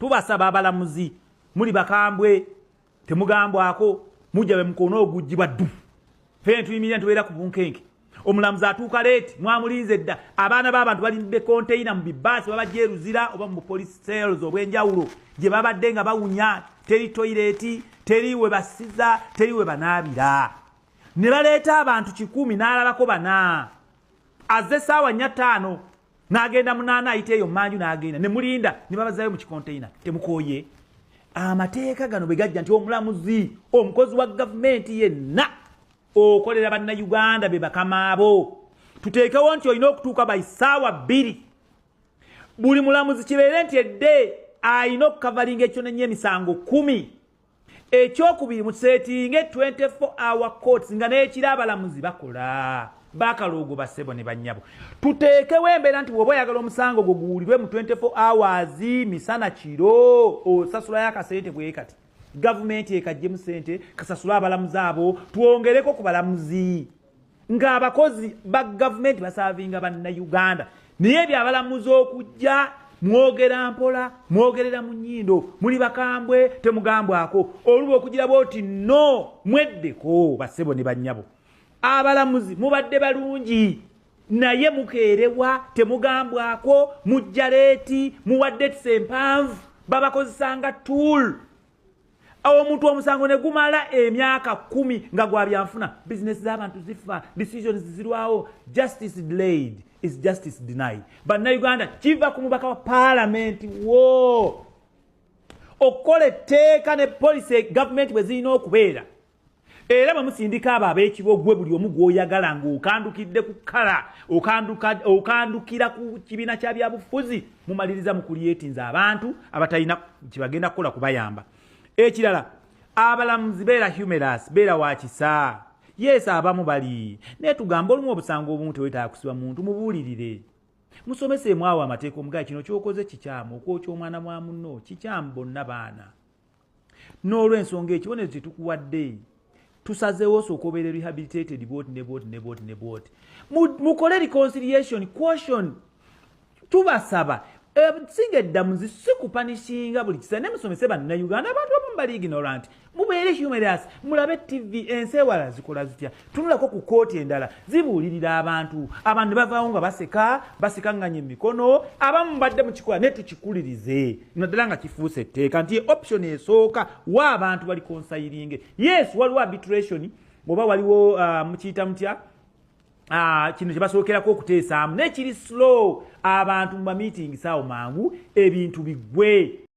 tubasaba abalamuzi muli bakambwe temugambwako mujja be mukono ogujjibwa ddu fe tuyimira tubeera ku bunkenke omulamuzi atuuka leeti mwamulinze dda abaana b'abantu balindidde konteina mu bibaasi babajeruzira oba mu police cells obw'enjawulo gye babadde nga bawunya teri toileeti teri we basiza teri we banaabira ne baleeta abantu 100 n'alabako bana azze essaawa 4:05 n'agenda mu 8 ayita eyo manju n'agenda ne mulinda ne babazayo mu kikonteina temukooye amateeka gano bwe gajja nti omulamuzi omukozi wa gavumenti yenna okolera bannayuganda be bakamaabo tuteekewo nti olina okutuuka baisaawa 2 buli mulamuzi kibeere nti edde alina okukavalinga ekyo nenye emisango 10 ekyokubiri mu kiseetinge 24-hour courts nga n'ekira abalamuzi bakola bakaloogo basebo ne bannyabo tuteekewo embeera nti bw'oba oyagala omusango gwo guwulirwe mu 24 hours misana kiro osasulayo akasente bwe kati gavumenti ekajjemu sente kasasula abalamuzi abo twongereko ku balamuzi ng'abakozi ba gavumenti basaavinga bannayuganda naye ebyabalamuzi okujja mwogera mpola mwogerera mu nnyindo muli bakambwe temugambwako oluba okugira bwoti no mweddeko basebo ne bannyabo abalamuzi mubadde balungi naye mukeerewa temugambwako mujja leeti muwadde tisempanvu babakozesanga tool omuntu omusango ne gumala emyaka 10 nga gwabyanfuna business z'abantu zifa decisions zirwawo justice delayed is justice denied bannayuganda kiva ku mubaka wa parliament wo okukola etteeka ne policy government bwe zirina okubeera era bamusindika abo ab'ekibo gwe buli omu gw'oyagala ng'okandukidde ku kkala okandukira ku kibiina kya byabufuzi mumaliriza mu kulietinza abantu abatalina kibagenda kukola kubayamba ekirala abalamuzi beera humorous beera wakisa yes abamu bali naye tugamba olumu obusango obumu tewetaaga kusibwa muntu mubuulirire musomeseemu awo amateeka omugaye kino kyokoze kikyamu okwokya omwana mwa munno kikyamu bonna baana n'olw'ensonga ekibonezo kye tukuwadde tusazeewo sooka obeere rehabilitated booti ne booti ne booti ne booti mukole reconciliation caution tubasaba singa eddamuzi si kupanishinga buli kiseera ne musomese bannayuganda abantu abamu bali ignorant mubeere humorous mulabe tv ensi ewala zikola zitya tunulako ku kooti endala zibuulirira abantu ne bavaawo nga basekanganya emikono abamu badde mu kikola ne tukikulirize naddala nga kifuuse etteeka nti option esooka wa abantu bali konsayiringe yes waliwo arbitration oba waliwo mukiyita mutya kino kye basookerako okuteesaamu nekiri slow abantu mu meetings awo mangu ebintu bigwe